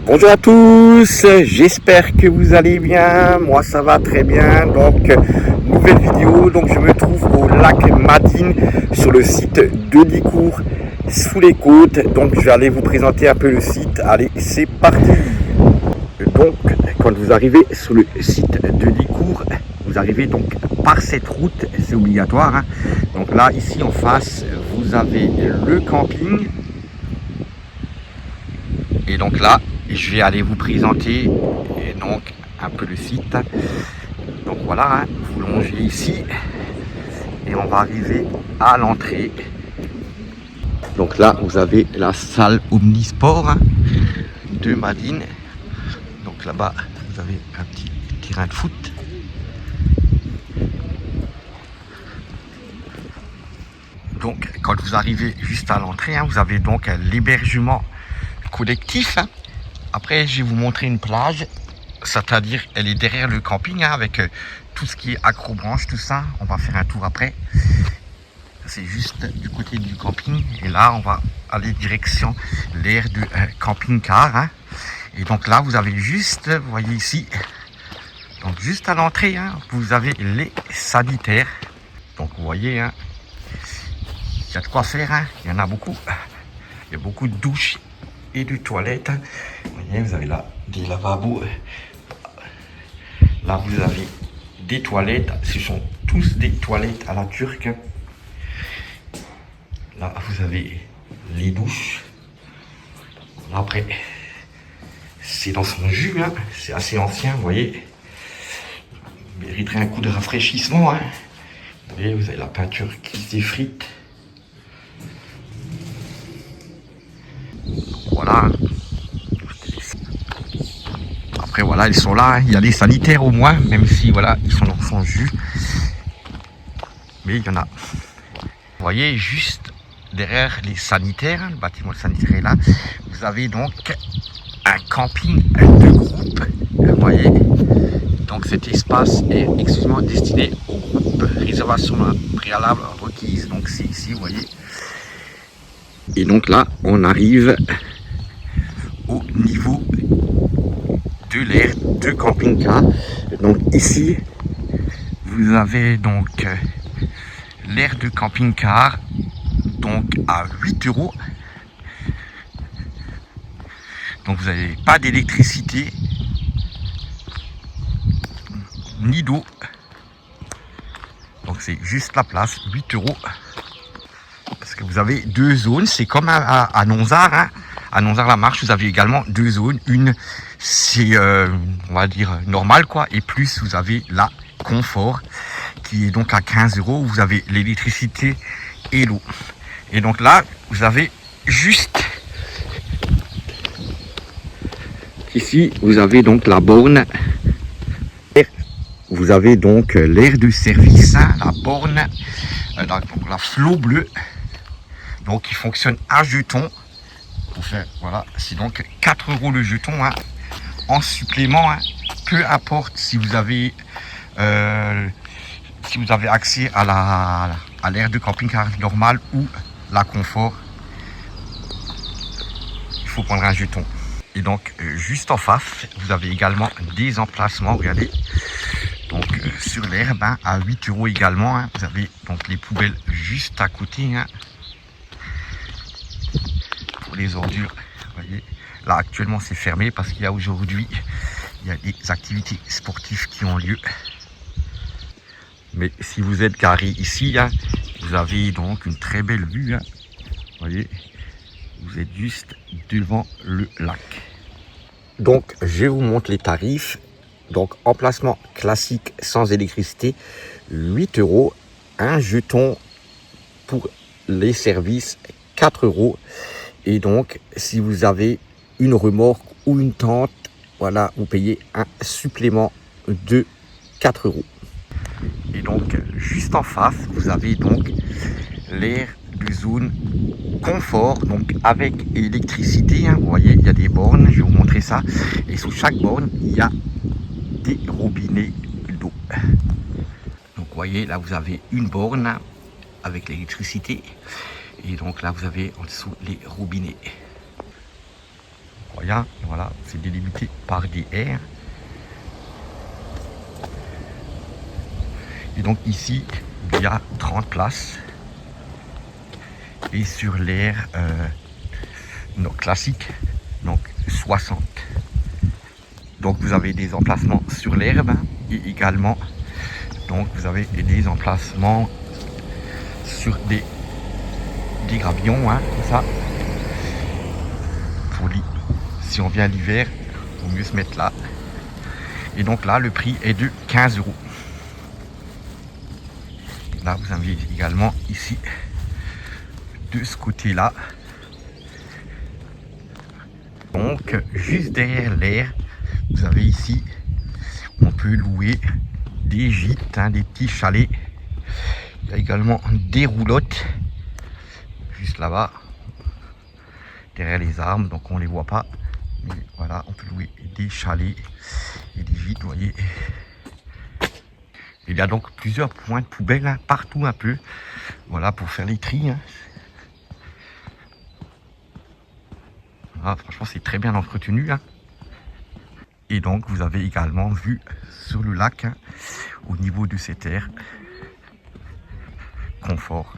Bonjour à tous, j'espère que vous allez bien, moi ça va très bien. Donc nouvelle vidéo, donc je me trouve au lac Madine sur le site de Licourt sous les côtes. Donc je vais aller vous présenter un peu le site, allez c'est parti. Donc quand vous arrivez sur le site de Licourt, vous arrivez donc par cette route, c'est obligatoire, hein. Donc là ici en face vous avez le camping. Et donc là, je vais aller vous présenter donc un peu le site. Donc voilà, hein, vous longez ici et on va arriver à l'entrée. Donc là, vous avez la salle omnisport, hein, de Madine. Donc là-bas, vous avez un petit terrain de foot. Donc quand vous arrivez juste à l'entrée, hein, vous avez donc l'hébergement collectif, hein. Après, je vais vous montrer une plage, c'est-à-dire elle est derrière le camping, hein, avec tout ce qui est accrobranche, tout ça. On va faire un tour après. C'est juste du côté du camping. Et là, on va aller direction l'aire de camping-car, hein. Et donc là, vous avez juste, vous voyez ici, donc juste à l'entrée, hein, vous avez les sanitaires. Donc vous voyez, hein, il y a de quoi faire, hein. Il y en a beaucoup. Il y a beaucoup de douches et de toilettes. Vous voyez, vous avez là des lavabos. Là, vous avez des toilettes. Ce sont tous des toilettes à la turque. Là, vous avez les douches. Là, après, c'est dans son jus, hein. C'est assez ancien, vous voyez. Il mériterait un coup de rafraîchissement, hein. Vous voyez, vous avez la peinture qui s'effrite. Voilà. Après voilà, ils sont là, hein. Il y a les sanitaires au moins, même si voilà, ils sont dans son jus. Mais il y en a. Vous voyez, juste derrière les sanitaires, hein, le bâtiment sanitaire est là. Vous avez donc un camping de groupe. Vous voyez. Donc cet espace est exclusivement destiné au groupe. Réservation préalable requise. Donc c'est ici, vous voyez. Et donc là, on arrive au niveau de l'aire de camping-car. Donc ici, vous avez donc l'aire de camping-car donc à 8 €. Donc vous n'avez pas d'électricité ni d'eau. Donc c'est juste la place, 8 €. Parce que vous avez deux zones, c'est comme à Nonzard, hein. À Nonzard-la-Marche, vous avez également deux zones. Une, c'est, on va dire, normal, quoi. Et plus, vous avez la confort, qui est donc à 15 €. Vous avez l'électricité et l'eau. Et donc là, vous avez juste... Ici, vous avez donc la borne. Vous avez donc l'aire de service, hein, la borne, la flot bleue. Donc, il fonctionne à jeton. Pour faire, voilà, c'est donc 4 € le jeton, hein, en supplément, hein, peu importe si vous avez accès à l'aire de camping-car normale ou la confort, il faut prendre un jeton. Et donc juste en face, vous avez également des emplacements, regardez, donc sur l'herbe, hein, à 8 € également, hein. Vous avez donc les poubelles juste à côté, hein, pour les ordures. Vous voyez, là actuellement c'est fermé parce qu'il y a aujourd'hui des activités sportives qui ont lieu. Mais si vous êtes garé ici, hein, vous avez donc une très belle vue, hein. Vous voyez, vous êtes juste devant le lac. Donc je vous montre les tarifs. Donc emplacement classique sans électricité, 8 €. Un jeton pour les services, 4 €. Et donc si vous avez une remorque ou une tente, voilà, vous payez un supplément de 4 €. Et donc juste en face, vous avez donc l'aire de zone confort, donc avec électricité, hein. Vous voyez, il y a des bornes, je vais vous montrer ça. Et sous chaque borne, il y a des robinets d'eau. Donc vous voyez, là vous avez une borne avec l'électricité. Et donc là vous avez en dessous les robinets. Vous rien. Voilà, c'est délimité par des haies. Et donc ici, il y a 30 places. Et sur l'aire classique, donc 60. Donc vous avez des emplacements sur l'herbe et également donc vous avez des emplacements sur des gravillons, hein, comme ça. Si on vient l'hiver, il vaut mieux se mettre là. Et donc là, le prix est de 15 €. Là, vous avez également ici, de ce côté-là. Donc, juste derrière l'air, vous avez ici, on peut louer des gîtes, hein, des petits chalets. Il y a également des roulottes, juste là-bas, derrière les arbres, donc on ne les voit pas. Mais voilà, on peut louer des chalets et des gîtes, vous voyez. Il y a donc plusieurs points de poubelle, hein, partout un peu. Voilà, pour faire les tris. Hein. Voilà, franchement, c'est très bien entretenu. Hein. Et donc, vous avez également vu sur le lac, hein, au niveau de cette aire, confort.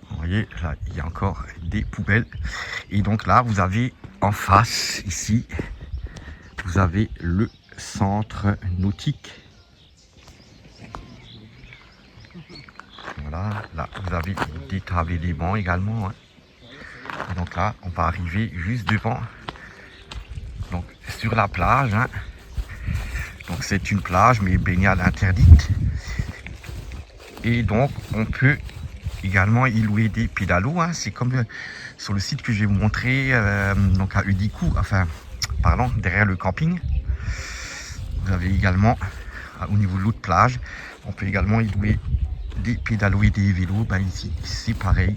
Vous voyez, là, il y a encore des poubelles. Et donc là, vous avez en face, ici, vous avez le centre nautique. Voilà, là, vous avez des tables et des bancs également. Hein. Et donc là, on va arriver juste devant. Donc, sur la plage. Hein. Donc, c'est une plage, mais baignade interdite. Et donc, on peut également y louer des pédalos. Hein. C'est comme sur le site que je vais vous montrer, donc à Udikou, enfin, pardon, derrière le camping. Vous avez également, au niveau de l'autre plage, on peut également y louer des pédalos et des vélos. Ben ici, c'est pareil.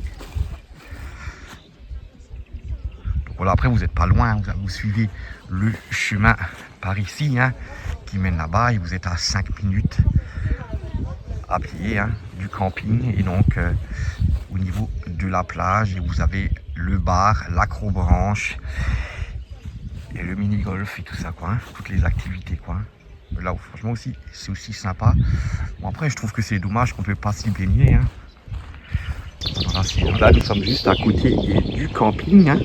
Donc voilà, après, vous n'êtes pas loin. Vous suivez le chemin par ici, hein, qui mène là-bas, et vous êtes à 5 minutes à pied, hein, du camping. Et donc, au niveau de la plage, et vous avez le bar, l'acrobranche et le mini-golf et tout ça, quoi, hein, toutes les activités, quoi. Là, franchement, aussi, c'est aussi sympa. Bon, après, je trouve que c'est dommage qu'on ne peut pas s'y baigner. Hein. Voilà, là, nous sommes juste à côté du camping. Hein.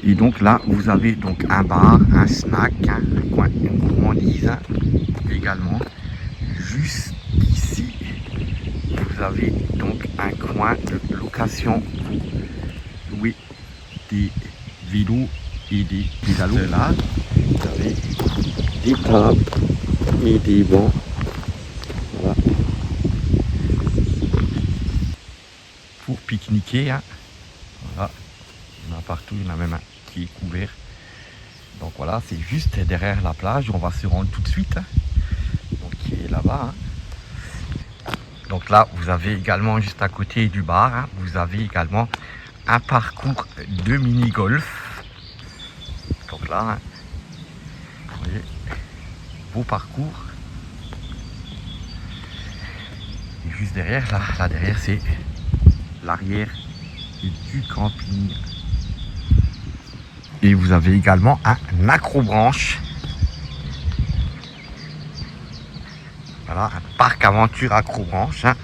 Et donc là, vous avez donc un bar, un snack, hein, un coin, une gourmandise, hein, également. Juste ici, vous avez donc un coin de location pour louer des vélos et des pédalos. Là, vous avez des tables et des bancs. Voilà. Pour pique-niquer. Hein. Voilà. Il y en a partout, il y en a même un qui est couvert. Donc voilà, c'est juste derrière la plage. On va se rendre tout de suite. Hein. Donc qui est là-bas. Hein. Donc là, vous avez également juste à côté du bar, hein, vous avez également un parcours de mini-golf. Donc là, hein, vous voyez, beau parcours. Et juste derrière, là derrière, c'est l'arrière du camping. Et vous avez également un acrobranche. Voilà, un parc aventure acrobranche. Hein.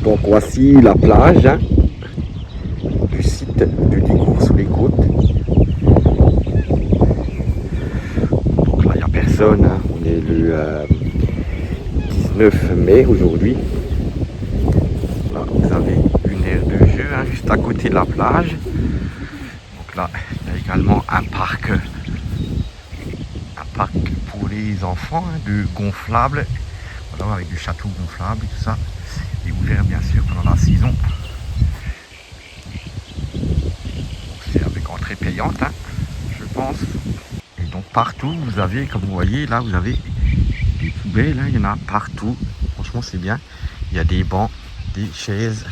Donc voici la plage, hein, du site de Udikou sous les côtes. Donc là il n'y a personne, hein. On est le 19 mai aujourd'hui. Là vous avez une aire de jeu, hein, juste à côté de la plage. Donc là il y a également un parc pour les enfants, hein, de gonflables, voilà, avec du château gonflable et tout ça. Et ouvert bien sûr pendant la saison. C'est avec entrée payante, hein, je pense. Et donc partout vous avez, comme vous voyez là, vous avez des poubelles, hein, il y en a partout. Franchement c'est bien. Il y a des bancs, des chaises.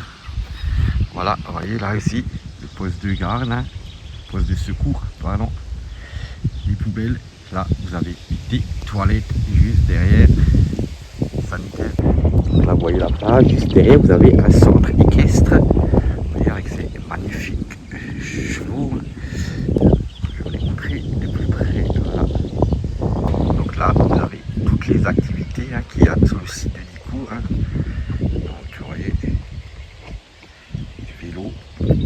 Voilà, vous voyez là aussi, le poste de garde. Hein. poste de secours, pardon. Les poubelles, là vous avez des toilettes juste derrière, sanitaire. Donc là vous voyez la plage, juste derrière vous avez un centre équestre. Vous voyez avec ces magnifiques chevaux. Je vais vous les montrer de plus près. Voilà. Donc là vous avez toutes les activités qu'il y a sur le site de Dicourt. Donc vous voyez du vélo,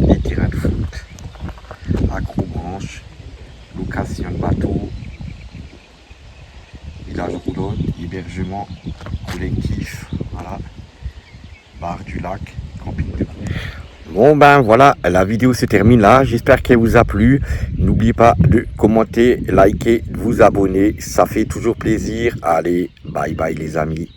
des terrains de foot, accrobranche, location de bateau, village roulotte, hébergement collectif, voilà, bar du lac, camping de groupe. Bon ben voilà, la vidéo se termine là, j'espère qu'elle vous a plu. N'oubliez pas de commenter, liker, de vous abonner, ça fait toujours plaisir. Allez, bye bye les amis.